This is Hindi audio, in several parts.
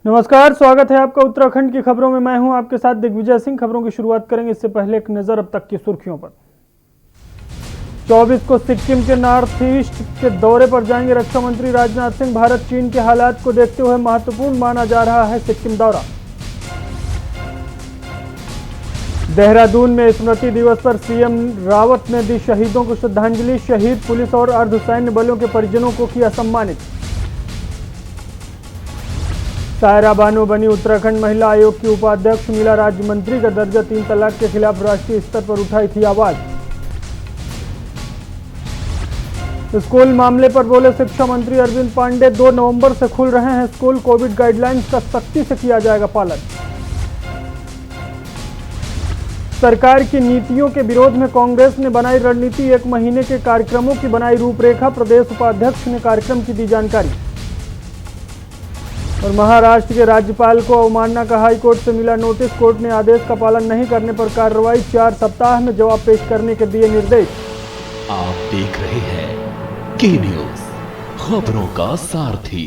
नमस्कार, स्वागत है आपका उत्तराखंड की खबरों में। मैं हूं आपके साथ दिग्विजय सिंह। खबरों की शुरुआत करेंगे इससे पहले एक नजर अब तक की सुर्खियों पर। 24 को सिक्किम के नॉर्थ ईस्ट के दौरे पर जाएंगे रक्षा मंत्री राजनाथ सिंह। भारत चीन के हालात को देखते हुए महत्वपूर्ण माना जा रहा है सिक्किम दौरा। देहरादून में स्मृति दिवस पर सीएम रावत ने दी शहीदों को श्रद्धांजलि। शहीद पुलिस और अर्धसैन्य बलों के परिजनों को किया सम्मानित। सायरा बानो बनी उत्तराखंड महिला आयोग की उपाध्यक्ष। मीला राज्य मंत्री का दर्जा। 3 तलाक के खिलाफ राष्ट्रीय स्तर पर उठाई थी आवाज। स्कूल मामले पर बोले शिक्षा मंत्री अरविंद पांडे। 2 नवंबर से खुल रहे हैं स्कूल। कोविड गाइडलाइंस का सख्ती से किया जाएगा पालन। सरकार की नीतियों के विरोध में कांग्रेस ने बनाई रणनीति। 1 महीने के कार्यक्रमों की बनाई रूपरेखा। प्रदेश उपाध्यक्ष ने कार्यक्रम की दी जानकारी। और महाराष्ट्र के राज्यपाल को अवमानना का हाईकोर्ट से मिला नोटिस। कोर्ट ने आदेश का पालन नहीं करने पर कार्रवाई। 4 सप्ताह में जवाब पेश करने के दिए निर्देश। आप देख रहे हैं के न्यूज, खबरों का सारथी।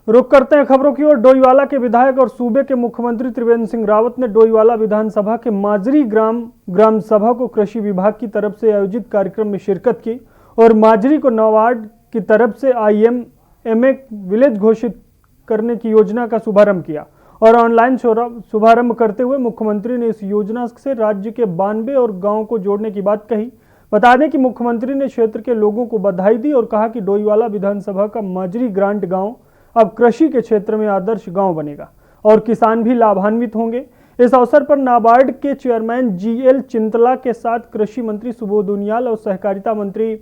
रुक करते हैं खबरों की ओर। डोईवाला के विधायक और सूबे के मुख्यमंत्री त्रिवेंद्र सिंह रावत ने डोईवाला विधानसभा के माजरी ग्राम सभा को कृषि विभाग की तरफ से आयोजित कार्यक्रम में शिरकत की और माजरी को नाबार्ड की तरफ से IMMA विलेज घोषित करने की योजना का शुभारंभ किया। और ऑनलाइन शुभारंभ करते हुए मुख्यमंत्री ने इस योजना से राज्य के 92 और गांवों को जोड़ने की बात कही। बता दें कि मुख्यमंत्री ने क्षेत्र के लोगों को बधाई दी और कहा कि डोईवाला विधानसभा का माजरी ग्रांट गांव अब कृषि के क्षेत्र में आदर्श गांव बनेगा और किसान भी लाभान्वित होंगे। इस अवसर पर नाबार्ड के चेयरमैन GL चिंतला के साथ कृषि मंत्री सुबोध उनियाल और सहकारिता मंत्री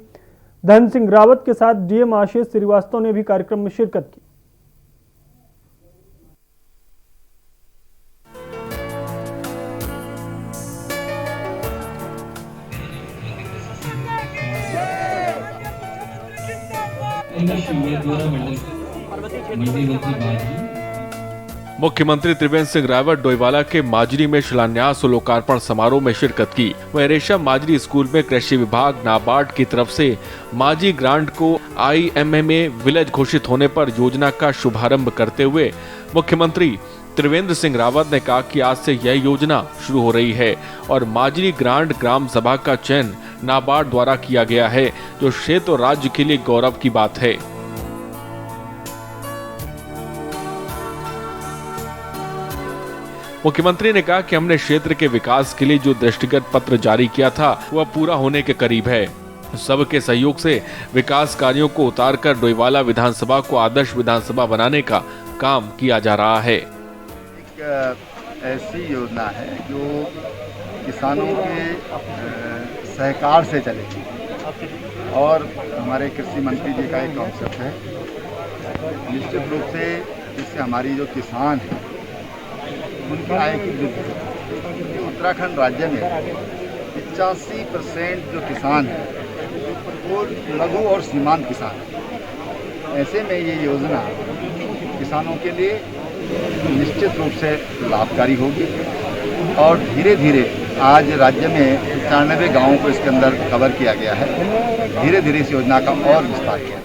धन सिंह रावत के साथ DM आशीष श्रीवास्तव ने भी कार्यक्रम में शिरकत की। मुख्यमंत्री त्रिवेंद्र सिंह रावत डोईवाला के माजरी में शिलान्यास और लोकार्पण समारोह में शिरकत की। वह रेशम माजरी स्कूल में कृषि विभाग नाबार्ड की तरफ से माजरी ग्रांट को IMMA विलेज घोषित होने पर योजना का शुभारंभ करते हुए मुख्यमंत्री त्रिवेंद्र सिंह रावत ने कहा कि आज से यह योजना शुरू हो रही है और माजरी ग्रांट ग्राम सभा का चयन नाबार्ड द्वारा किया गया है, जो क्षेत्र और राज्य के लिए गौरव की बात है। मुख्यमंत्री ने कहा कि हमने क्षेत्र के विकास के लिए जो दृष्टिगत पत्र जारी किया था वह पूरा होने के करीब है। सबके सहयोग से विकास कार्यों को उतारकर डोईवाला विधानसभा को आदर्श विधानसभा बनाने का काम किया जा रहा है। एक ऐसी योजना है जो किसानों के सहकार से चलेगी और हमारे कृषि मंत्री जी का एक कॉन्सेप्ट है। निश्चित रूप से इससे हमारी जो किसान है उनकी आय की वृद्धि होगी। उत्तराखंड राज्य में 85% जो किसान है वो लघु और सीमांत किसान है। ऐसे में ये योजना किसानों के लिए निश्चित रूप से लाभकारी होगी और धीरे धीरे आज राज्य में 95 गाँवों को इसके अंदर कवर किया गया है। धीरे धीरे इस योजना का और विस्तार किया।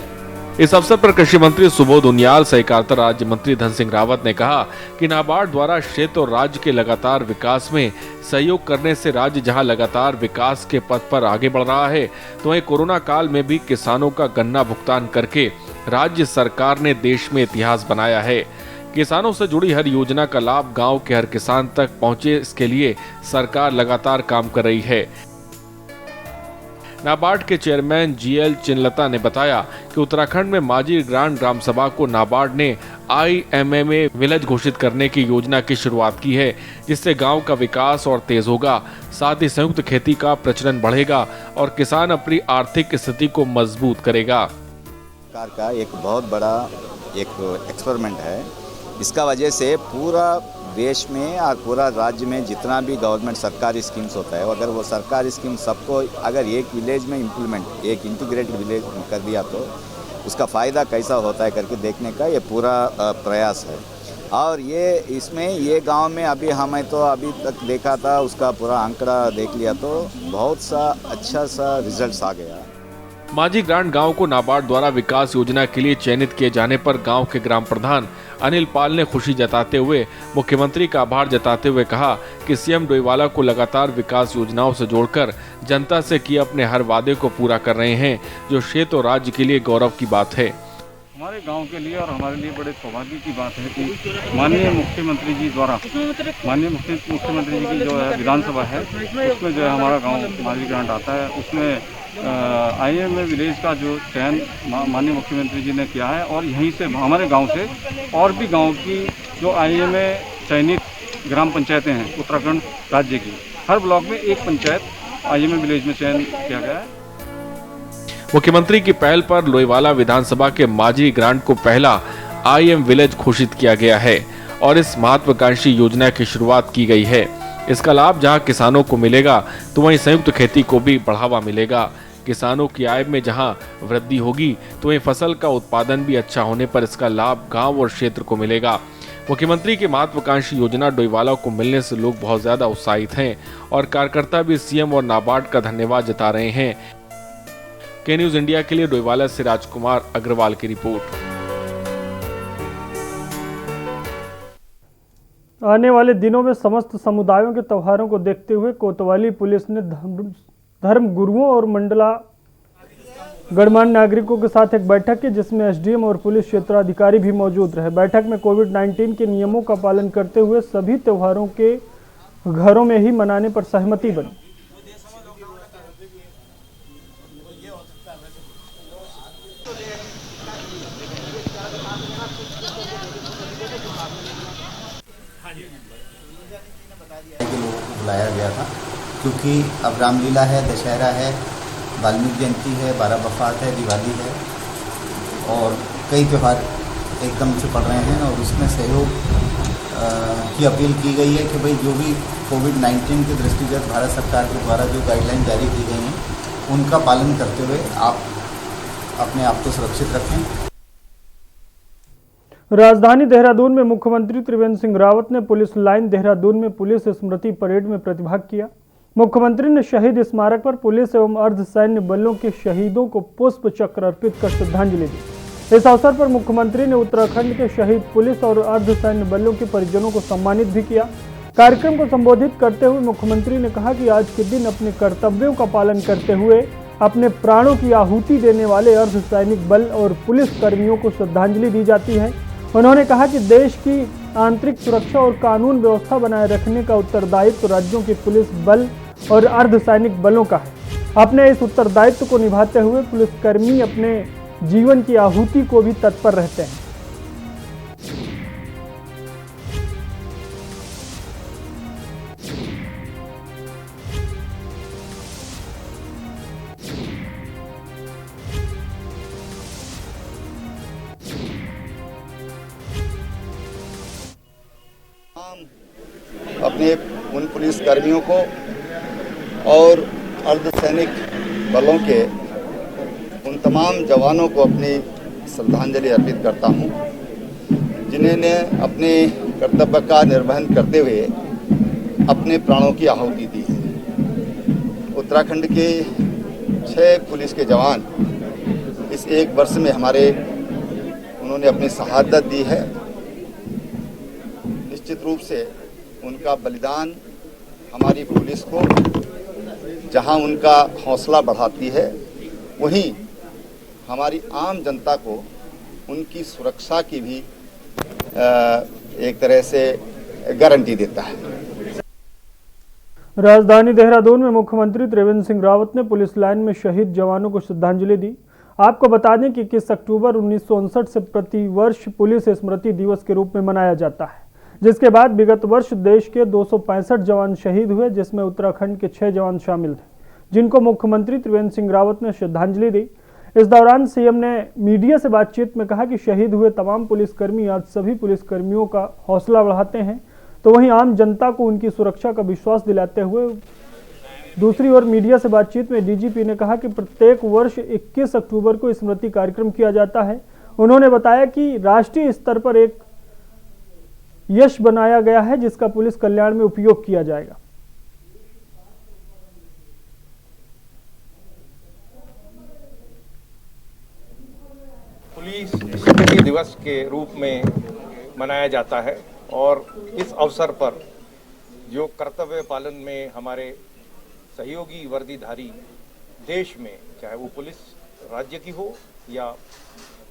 इस अवसर पर कृषि मंत्री सुबोध उनियाल, सहकारिता राज्य मंत्री धन सिंह रावत ने कहा कि नाबार्ड द्वारा क्षेत्र और राज्य के लगातार विकास में सहयोग करने से राज्य जहां लगातार विकास के पथ पर आगे बढ़ रहा है, तो वहीं कोरोना काल में भी किसानों का गन्ना भुगतान करके राज्य सरकार ने देश में इतिहास बनाया है। किसानों से जुड़ी हर योजना का लाभ गाँव के हर किसान तक पहुँचे, इसके लिए सरकार लगातार काम कर रही है। नाबार्ड के चेयरमैन GL चिंतला ने बताया कि उत्तराखंड में माजरी ग्रांट ग्राम सभा को नाबार्ड ने IMMA विलेज घोषित करने की योजना की शुरुआत की है, जिससे गांव का विकास और तेज होगा। साथ ही संयुक्त खेती का प्रचलन बढ़ेगा और किसान अपनी आर्थिक स्थिति को मजबूत करेगा। सरकार का एक बहुत बड़ा एक एक्सपेरिमेंट है। इसका वजह से पूरा देश में और पूरा राज्य में जितना भी गवर्नमेंट सरकारी स्कीम्स होता है, अगर वो सरकारी स्कीम सबको अगर एक विलेज में इम्प्लीमेंट, एक इंटीग्रेटेड विलेज कर दिया तो उसका फ़ायदा कैसा होता है करके देखने का ये पूरा प्रयास है। और ये इसमें ये गांव में अभी हमें तो अभी तक देखा था, उसका पूरा आंकड़ा देख लिया तो बहुत सा अच्छा सा रिजल्ट्स आ गया। माजरी ग्रांट गांव को नाबार्ड द्वारा विकास योजना के लिए चयनित किए जाने पर गांव के ग्राम प्रधान अनिल पाल ने खुशी जताते हुए मुख्यमंत्री का आभार जताते हुए कहा कि सीएम डोईवाला को लगातार विकास योजनाओं से जोड़कर जनता से किए अपने हर वादे को पूरा कर रहे हैं, जो क्षेत्र और राज्य के लिए गौरव की बात है। हमारे गांव के लिए और हमारे लिए बड़े सौभाग्य की बात है कि माननीय मुख्यमंत्री जी द्वारा मुख्यमंत्री जी की जो है विधानसभा है, उसमें जो है हमारा गांव माजरी ग्रांट आता है, उसमें IMA विलेज का जो चयन माननीय मुख्यमंत्री जी ने किया है और यहीं से हमारे गांव से और भी गांव की जो IMA चयनित ग्राम पंचायतें हैं उत्तराखंड राज्य की, हर ब्लॉक में एक पंचायत IMA विलेज में चयन किया गया है। मुख्यमंत्री की पहल पर लोईवाला विधानसभा के माजरी ग्रांट को पहला IM विलेज घोषित किया गया है और इस महत्वाकांक्षी योजना की शुरुआत की गई है। इसका लाभ जहां किसानों को मिलेगा तो वहीं संयुक्त खेती को भी बढ़ावा मिलेगा। किसानों की आय में जहां वृद्धि होगी तो वहीं फसल का उत्पादन भी अच्छा होने पर इसका लाभ गांव और क्षेत्र को मिलेगा। मुख्यमंत्री की महत्वाकांक्षी योजना डोईवाला को मिलने से लोग बहुत ज्यादा उत्साहित हैं और कार्यकर्ता भी सीएम और नाबार्ड का धन्यवाद जता रहे हैं। के न्यूज इंडिया के लिए डोईवाला से राजकुमार अग्रवाल की रिपोर्ट। आने वाले दिनों में समस्त समुदायों के त्योहारों को देखते हुए कोतवाली पुलिस ने धर्म गुरुओं और मंडला गणमान्य नागरिकों के साथ एक बैठक की, जिसमें SDM और पुलिस क्षेत्राधिकारी भी मौजूद रहे। बैठक में कोविड-19 के नियमों का पालन करते हुए सभी त्योहारों के घरों में ही मनाने पर सहमति बनी। बुलाया गया था क्योंकि अब रामलीला है, दशहरा है, वाल्मीकि जयंती है, 12 वफात है, दिवाली है और कई त्यौहार एकदम से पड़ रहे हैं और उसमें सहयोग की अपील की गई है कि भाई जो भी कोविड-19 के दृष्टिगत भारत सरकार के द्वारा जो गाइडलाइन जारी की गई हैं उनका पालन करते हुए आप अपने आप को सुरक्षित रखें। राजधानी देहरादून में मुख्यमंत्री त्रिवेंद्र सिंह रावत ने पुलिस लाइन देहरादून में पुलिस स्मृति परेड में प्रतिभाग किया। मुख्यमंत्री ने शहीद स्मारक पर पुलिस एवं अर्धसैन्य बलों के शहीदों को पुष्प चक्र अर्पित कर श्रद्धांजलि दी। इस अवसर पर मुख्यमंत्री ने उत्तराखंड के शहीद पुलिस और अर्धसैन्य बलों के परिजनों को सम्मानित भी किया। कार्यक्रम को संबोधित करते हुए मुख्यमंत्री ने कहा कि आज के दिन अपने कर्तव्यों का पालन करते हुए अपने प्राणों की आहुति देने वाले अर्धसैनिक बल और पुलिस कर्मियों को श्रद्धांजलि दी जाती है। उन्होंने कहा कि देश की आंतरिक सुरक्षा और कानून व्यवस्था बनाए रखने का उत्तरदायित्व राज्यों के पुलिस बल और अर्धसैनिक बलों का है। अपने इस उत्तरदायित्व को निभाते हुए पुलिसकर्मी अपने जीवन की आहुति को भी तत्पर रहते हैं। अपने उन पुलिस कर्मियों को और अर्धसैनिक बलों के उन तमाम जवानों को अपनी श्रद्धांजलि अर्पित करता हूं, जिन्हें ने अपने कर्तव्य का निर्वहन करते हुए अपने प्राणों की आहुति दी है। उत्तराखंड के 6 पुलिस के जवान इस 1 वर्ष में उन्होंने अपनी शहादत दी है। निश्चित रूप से उनका बलिदान हमारी पुलिस को जहां उनका हौसला बढ़ाती है, वहीं हमारी आम जनता को उनकी सुरक्षा की भी एक तरह से गारंटी देता है। राजधानी देहरादून में मुख्यमंत्री त्रिवेंद्र सिंह रावत ने पुलिस लाइन में शहीद जवानों को श्रद्धांजलि दी। आपको बता दें कि 21 अक्टूबर 1959 से प्रतिवर्ष पुलिस स्मृति दिवस के रूप में मनाया जाता है, जिसके बाद विगत वर्ष देश के 265 जवान शहीद हुए, जिसमें उत्तराखंड के 6 जवान शामिल थे, जिनको मुख्यमंत्री त्रिवेंद्र सिंह रावत ने श्रद्धांजलि दी। इस दौरान सीएम ने मीडिया से बातचीत में कहा कि शहीद हुए तमाम पुलिसकर्मी आज सभी पुलिसकर्मियों का हौसला बढ़ाते हैं, तो वहीं आम जनता को उनकी सुरक्षा का विश्वास दिलाते हुए दूसरी ओर मीडिया से बातचीत में डीजीपी ने कहा कि प्रत्येक वर्ष 21 अक्टूबर को स्मृति कार्यक्रम किया जाता है। उन्होंने बताया कि राष्ट्रीय स्तर पर एक यश बनाया गया है, जिसका पुलिस कल्याण में उपयोग किया जाएगा। पुलिस स्मृति दिवस के रूप में मनाया जाता है। और इस अवसर पर जो कर्तव्य पालन में हमारे सहयोगी वर्दीधारी देश में, चाहे वो पुलिस राज्य की हो या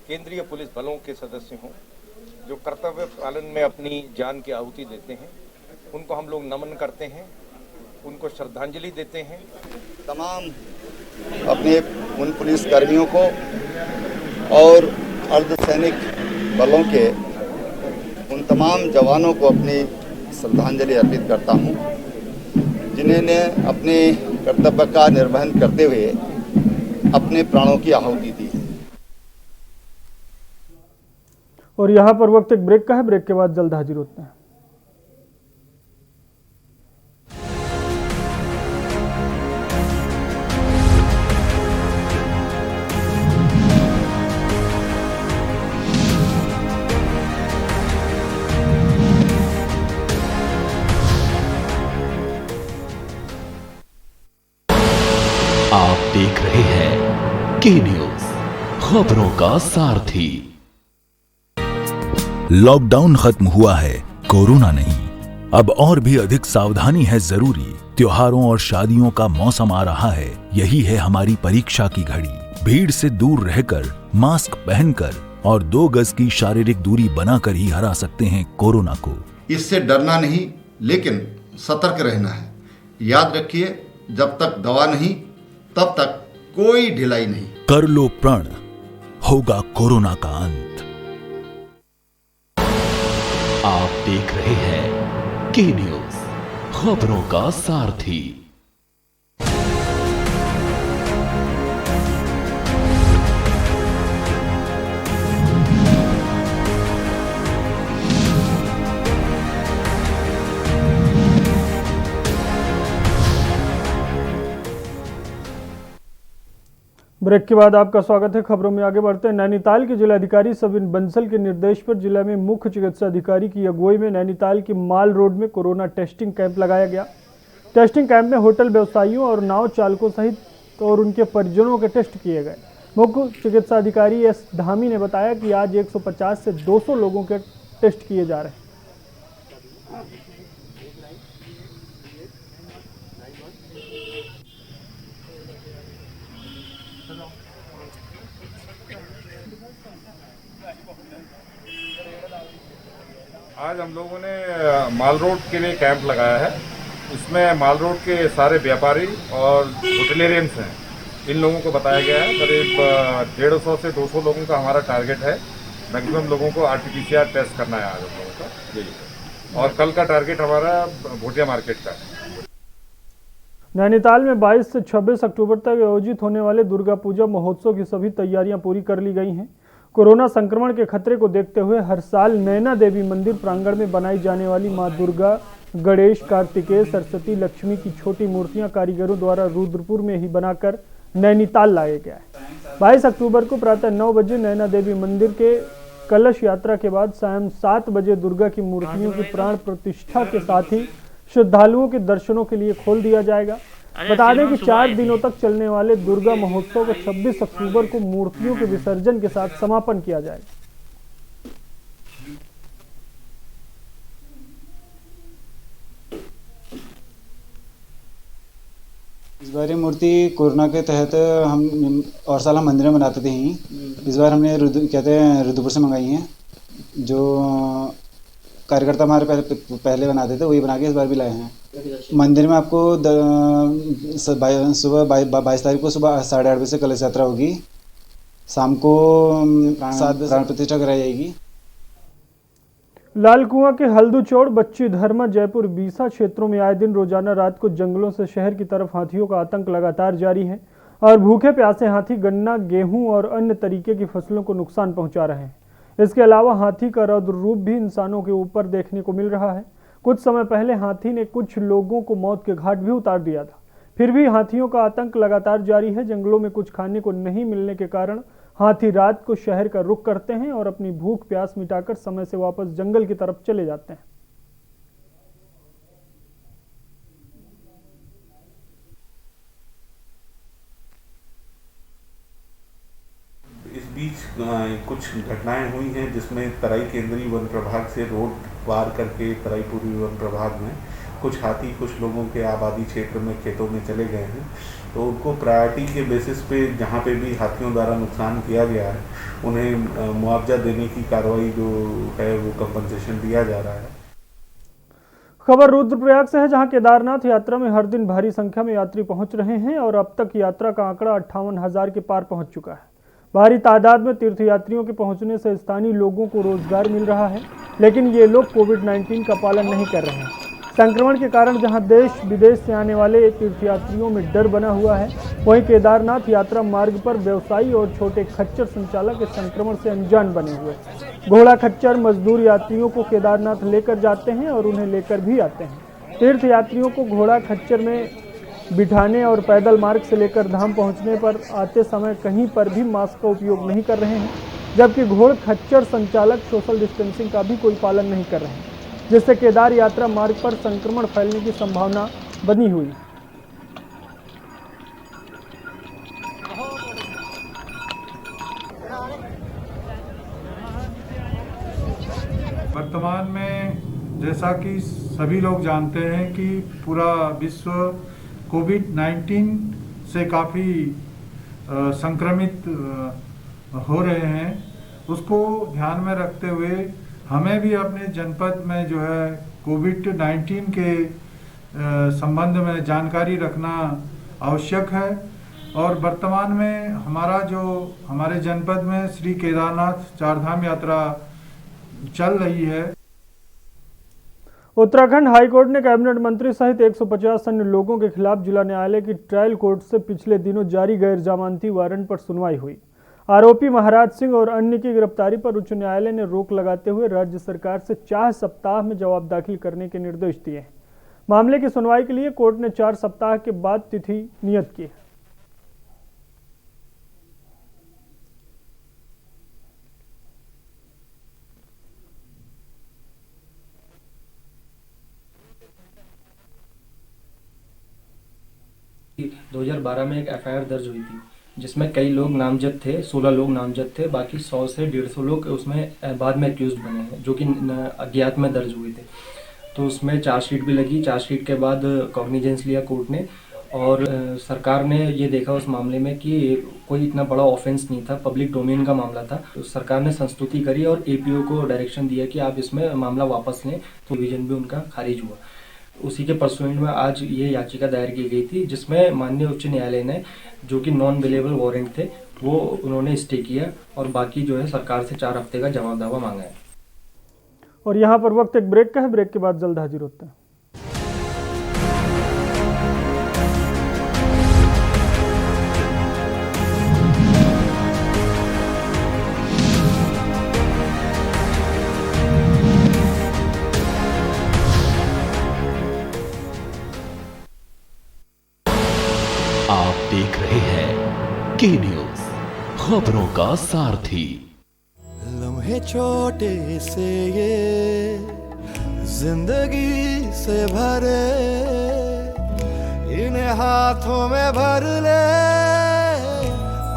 केंद्रीय पुलिस बलों के सदस्य हों, जो कर्तव्य पालन में अपनी जान की आहुति देते हैं, उनको हम लोग नमन करते हैं, उनको श्रद्धांजलि देते हैं। तमाम अपने उन पुलिस कर्मियों को और अर्धसैनिक बलों के उन तमाम जवानों को अपनी श्रद्धांजलि अर्पित करता हूं, जिन्होंने अपने कर्तव्य का निर्वहन करते हुए अपने प्राणों की आहुति दी। और यहाँ पर वक्त एक ब्रेक का है, ब्रेक के बाद जल्द हाजिर होते हैं। आप देख रहे हैं के न्यूज, खबरों का सारथी। लॉकडाउन खत्म हुआ है, कोरोना नहीं। अब और भी अधिक सावधानी है जरूरी। त्योहारों और शादियों का मौसम आ रहा है, यही है हमारी परीक्षा की घड़ी। भीड़ से दूर रहकर, मास्क पहनकर और 2 गज की शारीरिक दूरी बनाकर ही हरा सकते हैं कोरोना को। इससे डरना नहीं, लेकिन सतर्क रहना है। याद रखिए, जब तक दवा नहीं तब तक कोई ढिलाई नहीं। कर लो प्रण, होगा कोरोना का अंत। आप देख रहे हैं के न्यूज, खबरों का सारथी। ब्रेक के बाद आपका स्वागत है। खबरों में आगे बढ़ते हैं। नैनीताल के जिलाधिकारी सविन बंसल के निर्देश पर जिला में मुख्य चिकित्सा अधिकारी की अगुवाई में नैनीताल की माल रोड में कोरोना टेस्टिंग कैंप लगाया गया। टेस्टिंग कैंप में होटल व्यवसायियों और नाव चालकों सहित और उनके परिजनों के टेस्ट किए गए। मुख्य चिकित्सा अधिकारी एस धामी ने बताया कि आज 150 से 200 लोगों के टेस्ट किए जा रहे हैं। आज हम लोगों ने माल रोड के लिए कैंप लगाया है। इसमें माल रोड के सारे व्यापारी और होटलेरियंस हैं, इन लोगों को बताया गया है। करीब 150 से 200 लोगों का हमारा टारगेट है। मैक्सिमम लोगों को RT-PCR टेस्ट करना है आज हम लोगों का, यही। और कल का टारगेट हमारा भोटिया मार्केट का है। नैनीताल में 22 से 26 अक्टूबर तक आयोजित होने वाले दुर्गा पूजा महोत्सव की सभी तैयारियां पूरी कर ली गई हैं। कोरोना संक्रमण के खतरे को देखते हुए हर साल नैना देवी मंदिर प्रांगण में बनाई जाने वाली मां दुर्गा, गणेश, कार्तिकेय, सरस्वती, लक्ष्मी की छोटी मूर्तियां कारीगरों द्वारा रुद्रपुर में ही बनाकर नैनीताल लाया गया है। 22 अक्टूबर को प्रातः 9 बजे नैना देवी मंदिर के कलश यात्रा के बाद शाम 7 बजे दुर्गा की मूर्तियों की प्राण प्रतिष्ठा के साथ ही श्रद्धालुओं के दर्शनों के लिए खोल दिया जाएगा। बता दें कि 4 दिनों तक चलने वाले दुर्गा महोत्सव को 26 अक्टूबर को मूर्तियों के विसर्जन के साथ समापन किया जाएगा। इस बार ये मूर्ति कोरोना के तहत हम और साल हम मंदिर में बनाते थे ही। इस बार हमने रुद्रपुर से मंगाई हैं। जो कार्यकर्ता हमारे पहले बनाते थे वही बना के इस बार भी लाए हैं। मंदिर में आपको सुबह 22 तारीख को सुबह 8:30 बजे से कलश यात्रा होगी। शाम को 7 बजे प्राण प्रतिष्ठा कराई जाएगी। लाल कुआं के हल्दूचौड़, बच्ची धर्मा, जयपुर, बीसा क्षेत्रों में आए दिन रोजाना रात को जंगलों से शहर की तरफ हाथियों का आतंक लगातार जारी है और भूखे प्यासे हाथी गन्ना, गेहूं और अन्य तरीके की फसलों को नुकसान पहुंचा रहे हैं। इसके अलावा हाथी का रौद्र रूप भी इंसानों के ऊपर देखने को मिल रहा है। कुछ समय पहले हाथी ने कुछ लोगों को मौत के घाट भी उतार दिया था। फिर भी हाथियों का आतंक लगातार जारी है। जंगलों में कुछ खाने को नहीं मिलने के कारण हाथी रात को शहर का रुख करते हैं और अपनी भूख प्यास मिटाकर समय से वापस जंगल की तरफ चले जाते हैं। इस बीच कुछ घटनाएं हुई हैं जिसमें तराई केंद्रीय वन प्रभाग से रोड पार करके तराई पूर्वी वन प्रभाग में कुछ हाथी कुछ लोगों के आबादी क्षेत्र में खेतों में चले गए हैं। तो उनको प्रायोरिटी के बेसिस पे जहाँ पे भी हाथियों द्वारा नुकसान किया गया है उन्हें मुआवजा देने की कार्रवाई जो है वो कंपनसेशन दिया जा रहा है। खबर रुद्रप्रयाग से है, जहां केदारनाथ यात्रा में हर दिन भारी संख्या में यात्री पहुंच रहे हैं और अब तक यात्रा का आंकड़ा 58,000 के पार पहुंच चुका है। भारी तादाद में तीर्थयात्रियों के पहुंचने से स्थानीय लोगों को रोजगार मिल रहा है, लेकिन ये लोग कोविड-19 का पालन नहीं कर रहे हैं। संक्रमण के कारण जहां देश विदेश से आने वाले तीर्थयात्रियों में डर बना हुआ है, वहीं केदारनाथ यात्रा मार्ग पर व्यवसायी और छोटे खच्चर संचालक इस संक्रमण से अनजान बने हुए हैं। घोड़ा खच्चर मजदूर यात्रियों को केदारनाथ लेकर जाते हैं और उन्हें लेकर भी आते हैं। तीर्थयात्रियों को घोड़ा खच्चर में बिठाने और पैदल मार्ग से लेकर धाम पहुंचने पर आते समय कहीं पर भी मास्क का उपयोग नहीं कर रहे हैं, जबकि घोड़ खच्चर संचालक सोशल डिस्टेंसिंग का भी कोई पालन नहीं कर रहे हैं, जिससे केदार यात्रा मार्ग पर संक्रमण फैलने की संभावना बनी हुई है। वर्तमान में जैसा कि सभी लोग जानते हैं कि पूरा विश्व कोविड-19 से काफ़ी संक्रमित हो रहे हैं, उसको ध्यान में रखते हुए हमें भी अपने जनपद में जो है कोविड-19 के संबंध में जानकारी रखना आवश्यक है। और वर्तमान में हमारे जनपद में श्री केदारनाथ चारधाम यात्रा चल रही है। उत्तराखंड हाईकोर्ट ने कैबिनेट मंत्री सहित 150 अन्य लोगों के खिलाफ जिला न्यायालय की ट्रायल कोर्ट से पिछले दिनों जारी गैर जमानती वारंट पर सुनवाई हुई। आरोपी महाराज सिंह और अन्य की गिरफ्तारी पर उच्च न्यायालय ने रोक लगाते हुए राज्य सरकार से 4 सप्ताह में जवाब दाखिल करने के निर्देश दिए हैं। मामले की सुनवाई के लिए कोर्ट ने 4 सप्ताह के बाद तिथि नियत की है। कि 2012 में एक एफआईआर दर्ज हुई थी जिसमें कई लोग नामजद थे, 16 लोग नामजद थे, बाकी 100 से 150 लोग उसमें बाद में एक्यूज बने हैं जो कि अज्ञात में दर्ज हुए थे। तो उसमें चार्जशीट भी लगी। चार्जशीट के बाद कॉग्निजेंस लिया कोर्ट ने और सरकार ने ये देखा उस मामले में कि कोई इतना बड़ा ऑफेंस नहीं था, पब्लिक डोमेन का मामला था। तो सरकार ने संस्तुति करी और एपीओ को डायरेक्शन दिया कि आप इसमें मामला वापस लें, तो डिवीजन भी उनका खारिज हुआ। उसी के परसुएंट में आज ये याचिका दायर की गई थी जिसमें माननीय उच्च न्यायालय ने जो कि नॉन अवेलेबल वारंट थे वो उन्होंने स्टे किया और बाकी जो है सरकार से 4 हफ्ते का जवाब दावा मांगा है। और यहाँ पर वक्त एक ब्रेक का है, ब्रेक के बाद जल्द हाजिर होते हैं। आप देख रहे हैं के न्यूज, खबरों का सारथी। लम्हे छोटे से ये जिंदगी से भरे, इन्हें हाथों में भर ले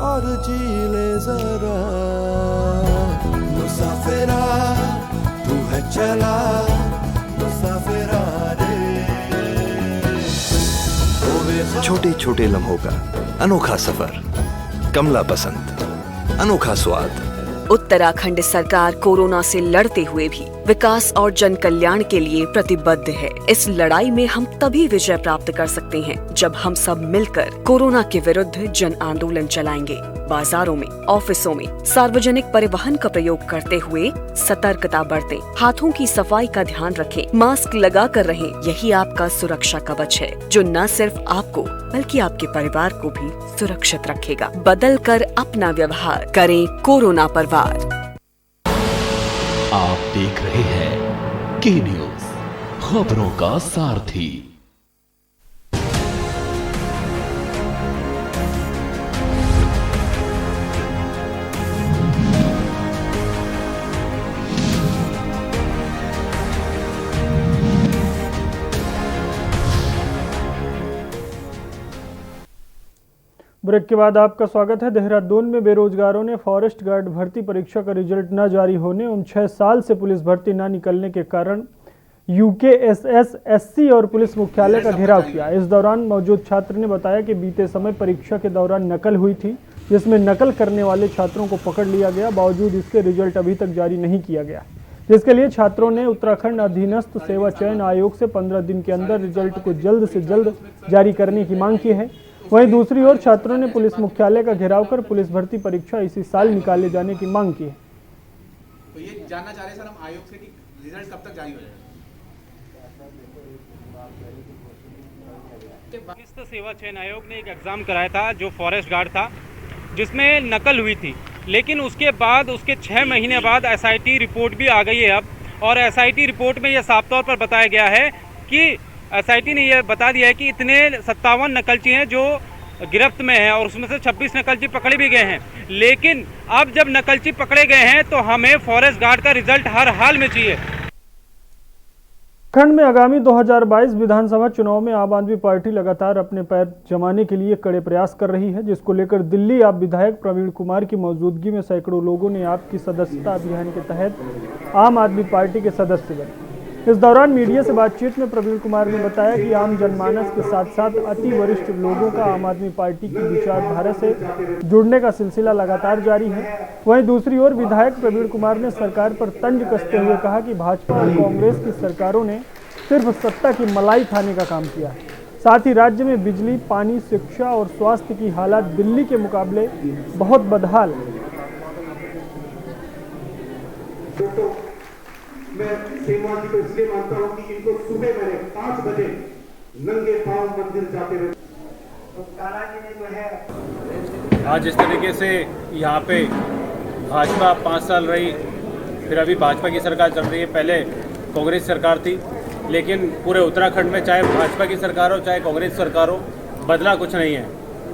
और जी ले जरा। मुसाफिरा तू है चला, मुसाफिरा छोटे छोटे लम्हों का अनोखा सफर, कमला पसंद, अनोखा स्वाद। उत्तराखंड सरकार कोरोना से लड़ते हुए भी विकास और जन कल्याण के लिए प्रतिबद्ध है। इस लड़ाई में हम तभी विजय प्राप्त कर सकते हैं जब हम सब मिलकर कोरोना के विरुद्ध जन आंदोलन चलाएंगे। बाजारों में, ऑफिसों में सार्वजनिक परिवहन का प्रयोग करते हुए सतर्कता बरतें, हाथों की सफाई का ध्यान रखें, मास्क लगा कर रहें। यही आपका सुरक्षा कवच है जो न सिर्फ आपको बल्कि आपके परिवार को भी सुरक्षित रखेगा। बदल कर अपना व्यवहार करें कोरोना पर वार। आप देख रहे हैं के न्यूज, खबरों का सारथी। ब्रेक के बाद आपका स्वागत है। देहरादून में बेरोजगारों ने फॉरेस्ट गार्ड भर्ती परीक्षा का रिजल्ट न जारी होने एवं 6 साल से पुलिस भर्ती न निकलने के कारण यूकेएसएस, एससी और पुलिस मुख्यालय का घेराव किया। इस दौरान मौजूद छात्र ने बताया कि बीते समय परीक्षा के दौरान नकल हुई थी, जिसमें नकल करने वाले छात्रों को पकड़ लिया गया। बावजूद इसके रिजल्ट अभी तक जारी नहीं किया गया, जिसके लिए छात्रों ने उत्तराखंड अधीनस्थ सेवा चयन आयोग से 15 दिन के अंदर रिजल्ट को जल्द से जल्द जारी करने की मांग की है। वहीं दूसरी ओर छात्रों ने पुलिस मुख्यालय का घेराव कर पुलिस भर्ती परीक्षा इसी साल निकाले जाने की मांग की है। तो ये जानना चाह रहे हैं सर हम आयोग से कि रिजल्ट कब तक जारी हो जाएगा? अधीनस्थ सेवा चयन आयोग ने एक एग्ज़ाम कराया था जो फॉरेस्ट गार्ड था, जिसमें नकल हुई थी, लेकिन उसके बाद उसके 6 महीने बाद एसआईटी रिपोर्ट भी आ गई है अब। और एसआईटी रिपोर्ट में यह साफ तौर पर बताया गया है कि एसआईटी ने यह बता दिया है कि इतने 57 नकलची हैं जो गिरफ्त में हैं और उसमें से 26 नकलची पकड़े भी गए हैं। लेकिन अब जब नकलची पकड़े गए हैं तो हमें फॉरेस्ट गार्ड का रिजल्ट हर हाल में चाहिए। उत्तराखंड में आगामी 2022 विधानसभा चुनाव में आम आदमी पार्टी लगातार अपने पैर जमाने के लिए कड़े प्रयास कर रही है, जिसको लेकर दिल्ली आप विधायक प्रवीण कुमार की मौजूदगी में सैकड़ों लोगों ने आपकी सदस्यता अभियान के तहत आम आदमी पार्टी के सदस्य बने। इस दौरान मीडिया से बातचीत में प्रवीण कुमार ने बताया कि आम जनमानस के साथ साथ अति वरिष्ठ लोगों का आम आदमी पार्टी की विचारधारा से जुड़ने का सिलसिला लगातार जारी है। वहीं दूसरी ओर विधायक प्रवीण कुमार ने सरकार पर तंज कसते हुए कहा कि भाजपा और कांग्रेस की सरकारों ने सिर्फ सत्ता की मलाई खाने का काम किया है। साथ ही राज्य में बिजली, पानी, शिक्षा और स्वास्थ्य की हालत दिल्ली के मुकाबले बहुत बदहाल है। मैं सीमा जी को इसलिए मानता हूँ कि इनको सुबह मैंने 5 बजे नंगे पांव मंदिर जाते हुए आज इस तरीके से यहाँ पे भाजपा 5 साल रही, फिर अभी भाजपा की सरकार चल रही है। पहले कांग्रेस सरकार थी, लेकिन पूरे उत्तराखंड में चाहे भाजपा की सरकार हो चाहे कांग्रेस सरकार हो, बदला कुछ नहीं है।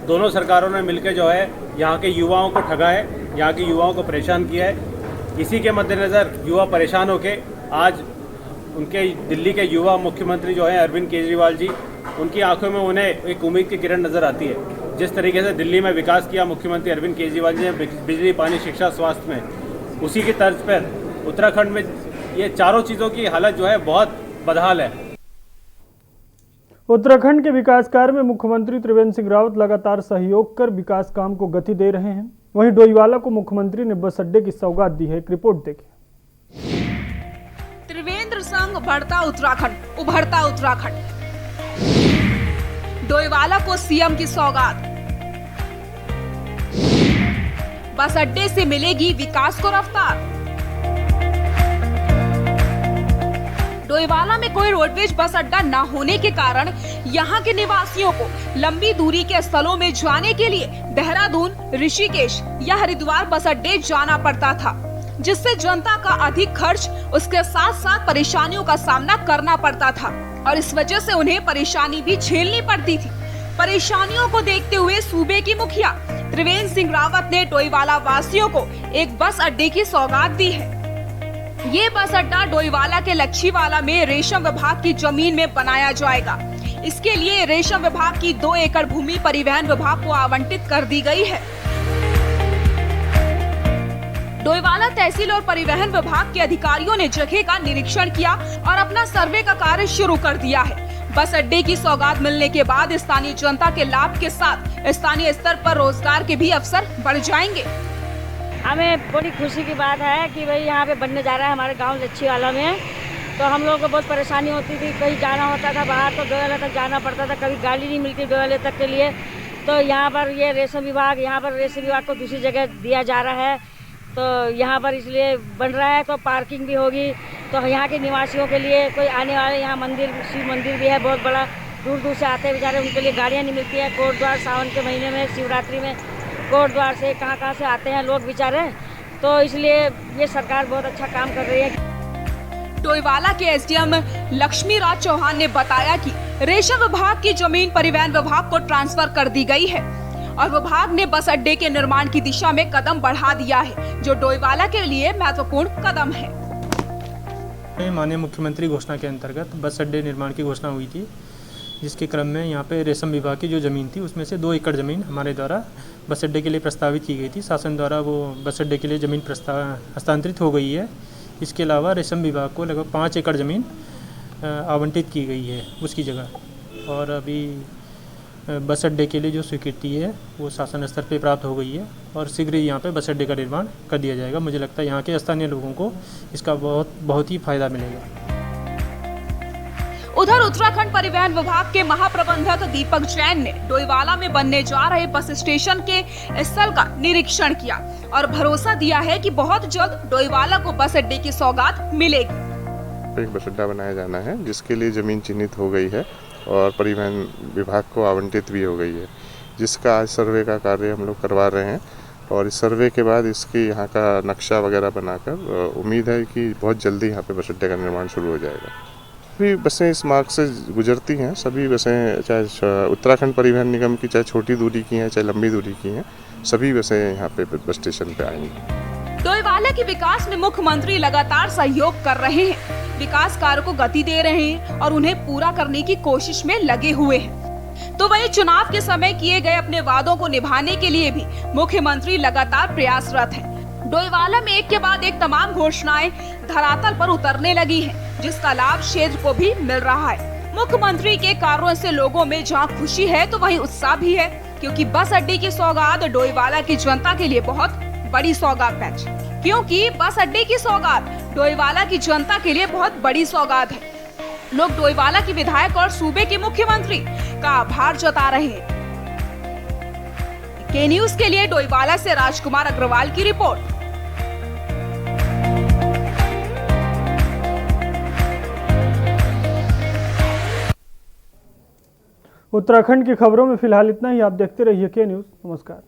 दोनों सरकारों ने मिलकर जो है यहाँ के युवाओं को ठगा है, यहाँ के युवाओं को परेशान किया है। इसी के मद्देनज़र युवा परेशान होकर आज उनके दिल्ली के युवा मुख्यमंत्री जो है अरविंद केजरीवाल जी, उनकी आंखों में उन्हें एक उम्मीद की किरण नज़र आती है। जिस तरीके से दिल्ली में विकास किया मुख्यमंत्री अरविंद केजरीवाल जी ने बिजली, पानी, शिक्षा, स्वास्थ्य में, उसी की तर्ज पर उत्तराखंड में ये चारों चीज़ों की हालत जो है बहुत बदहाल है। उत्तराखंड के विकास कार्य में मुख्यमंत्री त्रिवेंद्र सिंह रावत लगातार सहयोग कर विकास काम को गति दे रहे हैं। वहीं डोईवाला को मुख्यमंत्री ने बस अड्डे की सौगात दी है। एक रिपोर्ट देखिए। त्रिवेंद्र संघ बढ़ता उत्तराखंड, उभरता उत्तराखंड। डोईवाला को सीएम की सौगात। बस अड्डे से मिलेगी विकास को रफ्तार। डोईवाला में कोई रोडवेज बस अड्डा न होने के कारण यहाँ के निवासियों को लंबी दूरी के स्थलों में जाने के लिए देहरादून, ऋषिकेश या हरिद्वार बस अड्डे जाना पड़ता था, जिससे जनता का अधिक खर्च, उसके साथ साथ परेशानियों का सामना करना पड़ता था और इस वजह से उन्हें परेशानी भी झेलनी पड़ती थी। परेशानियों को देखते हुए सूबे की मुखिया त्रिवेंद्र सिंह रावत ने डोईवाला वासियों को एक बस अड्डे की सौगात दी है। ये बस अड्डा डोईवाला के लच्छीवाला में रेशम विभाग की जमीन में बनाया जाएगा। इसके लिए रेशम विभाग की 2 एकड़ भूमि परिवहन विभाग को आवंटित कर दी गई है। डोईवाला तहसील और परिवहन विभाग के अधिकारियों ने जगह का निरीक्षण किया और अपना सर्वे का कार्य शुरू कर दिया है। बस अड्डे की सौगात मिलने के बाद स्थानीय जनता के लाभ के साथ स्थानीय स्तर पर रोजगार के भी अवसर बढ़ जाएंगे। हमें बड़ी खुशी की बात है कि भाई यहाँ पे बनने जा रहा है हमारे गांव लच्छीवाला में। तो हम लोगों को बहुत परेशानी होती थी, कहीं जाना होता था बाहर तो डोईवाला तक जाना पड़ता था, कभी गाड़ी नहीं मिलती डोईवाला तक के लिए। तो यहाँ पर ये रेशम विभाग, यहाँ पर रेशम विभाग को दूसरी जगह दिया जा रहा है, तो यहाँ पर इसलिए बन रहा है। तो पार्किंग भी होगी, तो यहाँ के निवासियों के लिए कोई आने वाले, यहाँ मंदिर, शिव मंदिर भी है बहुत बड़ा, दूर दूर से आते हैं बेचारे, उनके लिए गाड़ियाँ नहीं मिलती है। कोटद्वार सावन के महीने में, शिवरात्रि में कोटद्वार से कहाँ से आते हैं लोग बेचारे, तो इसलिए ये सरकार बहुत अच्छा काम कर रही है। डोईवाला के एसडीएम लक्ष्मी राज चौहान ने बताया कि रेशम विभाग की जमीन परिवहन विभाग को ट्रांसफर कर दी गई है और विभाग ने बस अड्डे के निर्माण की दिशा में कदम बढ़ा दिया है, जो डोईवाला के लिए महत्वपूर्ण कदम है। माननीय मुख्यमंत्री घोषणा के अंतर्गत बस अड्डे निर्माण की घोषणा हुई थी, जिसके क्रम में यहाँ पे रेशम विभाग की जो ज़मीन थी उसमें से 2 एकड़ ज़मीन हमारे द्वारा बस अड्डे के लिए प्रस्तावित की गई थी। शासन द्वारा वो बस अड्डे के लिए ज़मीन हस्तांतरित हो गई है। इसके अलावा रेशम विभाग को लगभग 5 एकड़ ज़मीन आवंटित की गई है उसकी जगह, और अभी बस अड्डे के लिए जो स्वीकृति है वो शासन स्तर पे प्राप्त हो गई है और शीघ्र ही यहाँ पे बस अड्डे का निर्माण कर दिया जाएगा। मुझे लगता है यहाँ के स्थानीय लोगों को इसका बहुत ही फायदा मिलेगा। उधर उत्तराखंड परिवहन विभाग के महाप्रबंधक दीपक जैन ने डोईवाला में बनने जा रहे बस स्टेशन के स्थल का निरीक्षण किया और भरोसा दिया है कि बहुत जल्द डोईवाला को बस अड्डे की सौगात मिलेगी। एक बस अड्डा बनाया जाना है जिसके लिए जमीन चिन्हित हो गई है और परिवहन विभाग को आवंटित भी हो गई है, जिसका आज सर्वे का कार्य हम लोग करवा रहे हैं और इस सर्वे के बाद इसकी यहाँ का नक्शा वगैरह बनाकर उम्मीद है कि बहुत जल्दी यहाँ पे बस अड्डे का निर्माण शुरू हो जाएगा। सभी बसें इस मार्ग से गुजरती हैं, सभी बसें चाहे उत्तराखंड परिवहन निगम की चाहे छोटी दूरी की हैं चाहे लंबी दूरी की हैं, सभी बसें यहाँ पे बस स्टेशन पे आएंगी। डोईवाला के विकास में मुख्यमंत्री लगातार सहयोग कर रहे हैं, विकास कार्य को गति दे रहे हैं और उन्हें पूरा करने की कोशिश में लगे हुए हैं। तो वहीं चुनाव के समय किए गए अपने वादों को निभाने के लिए भी मुख्यमंत्री लगातार प्रयासरत हैं। डोईवाला में एक के बाद एक तमाम घोषणाएं धरातल पर उतरने लगी हैं, जिसका लाभ क्षेत्र को भी मिल रहा है। मुख्यमंत्री के कार्यों से लोगों में जहां खुशी है तो वहीं उत्साह भी है, क्योंकि बस अड्डे की सौगात डोईवाला की जनता के लिए बहुत बड़ी सौगात है। क्योंकि बस अड्डे की सौगात डोईवाला की जनता के लिए बहुत बड़ी सौगात है। लोग डोईवाला की विधायक और सूबे के मुख्यमंत्री का आभार जता रहे हैं। के न्यूज के लिए डोईवाला से राजकुमार अग्रवाल की रिपोर्ट। उत्तराखंड की खबरों में फिलहाल इतना ही। आप देखते रहिए के न्यूज। नमस्कार।